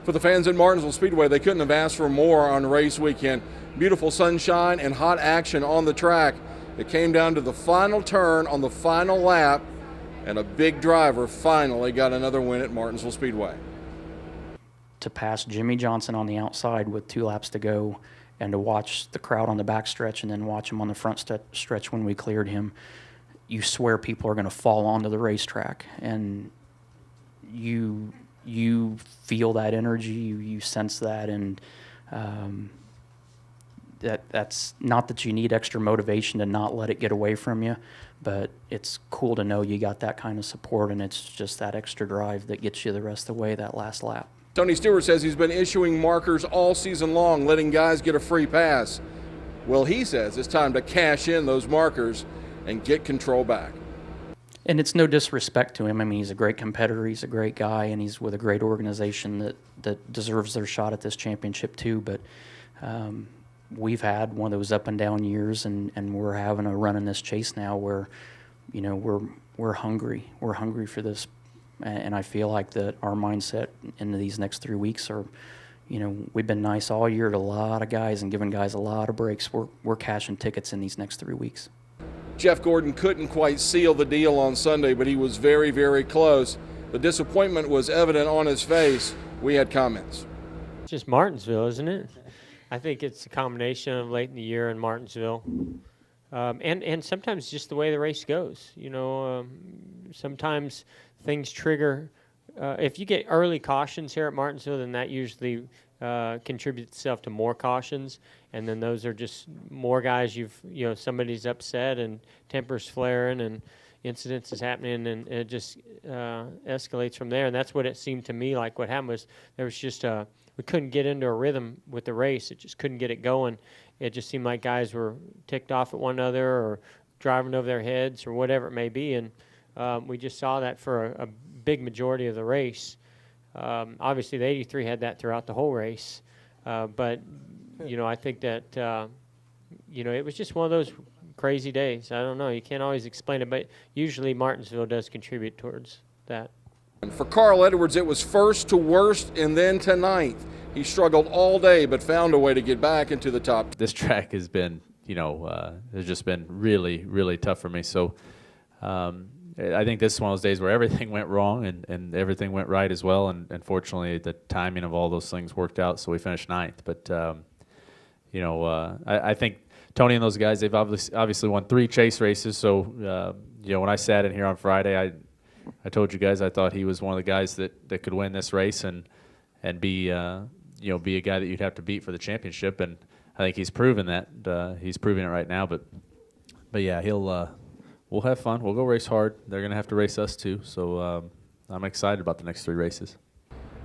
For the fans at Martinsville Speedway, they couldn't have asked for more on race weekend. Beautiful sunshine and hot action on the track. It came down to the final turn on the final lap, and a big driver finally got another win at Martinsville Speedway. To pass Jimmy Johnson on the outside with 2 laps to go, and to watch the crowd on the back stretch and then watch him on the front stretch when we cleared him, you swear people are going to fall onto the racetrack. And you feel that energy, you sense that, and that's not that you need extra motivation to not let it get away from you, but it's cool to know you got that kind of support, and it's just that extra drive that gets you the rest of the way that last lap. Tony Stewart says he's been issuing markers all season long, letting guys get a free pass. Well, he says it's time to cash in those markers and get control back. And it's no disrespect to him. I mean, he's a great competitor, he's a great guy, and he's with a great organization that deserves their shot at this championship too. But we've had one of those up and down years, and we're having a run in this chase now where, you know, we're hungry. We're hungry for this. And I feel like that our mindset into these next 3 weeks are, you know, we've been nice all year to a lot of guys and giving guys a lot of breaks. We're cashing tickets in these next 3 weeks. Jeff Gordon couldn't quite seal the deal on Sunday, but he was very, very close. The disappointment was evident on his face. We had comments. It's just Martinsville, isn't it? I think it's a combination of late in the year in Martinsville. And sometimes just the way the race goes. You know, sometimes things trigger. If you get early cautions here at Martinsville, then that usually contributes itself to more cautions, and then those are just more guys. Somebody's upset and tempers flaring and incidents is happening, and it just escalates from there. And that's what it seemed to me like. What happened was there was just we couldn't get into a rhythm with the race. It just couldn't get it going. It just seemed like guys were ticked off at one another or driving over their heads or whatever it may be, and we just saw that for a big majority of the race. Obviously, the 83 had that throughout the whole race, but you know, I think that you know, it was just one of those crazy days. I don't know. You can't always explain it, but usually Martinsville does contribute towards that. For Carl Edwards, it was first to worst and then to ninth. He struggled all day, but found a way to get back into the top. This track has been, you know, has just been really, really tough for me. So I think this is one of those days where everything went wrong and everything went right as well. And fortunately, the timing of all those things worked out, so we finished ninth. But, you know, I think Tony and those guys, they've obviously won 3 chase races. So, you know, when I sat in here on Friday, I told you guys I thought he was one of the guys that could win this race and be, you know, be a guy that you'd have to beat for the championship. And I think he's proven that. He's proving it right now. But yeah, we'll have fun. We'll go race hard. They're going to have to race us too. So I'm excited about the next 3 races.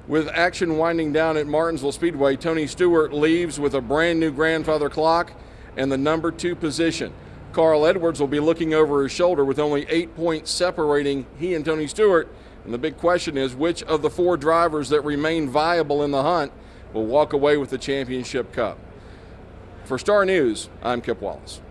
With action winding down at Martinsville Speedway, Tony Stewart leaves with a brand new grandfather clock and the number 2 position. Carl Edwards will be looking over his shoulder with only 8 points separating he and Tony Stewart. And the big question is, which of the 4 drivers that remain viable in the hunt will walk away with the championship cup? For Star News, I'm Kip Wallace.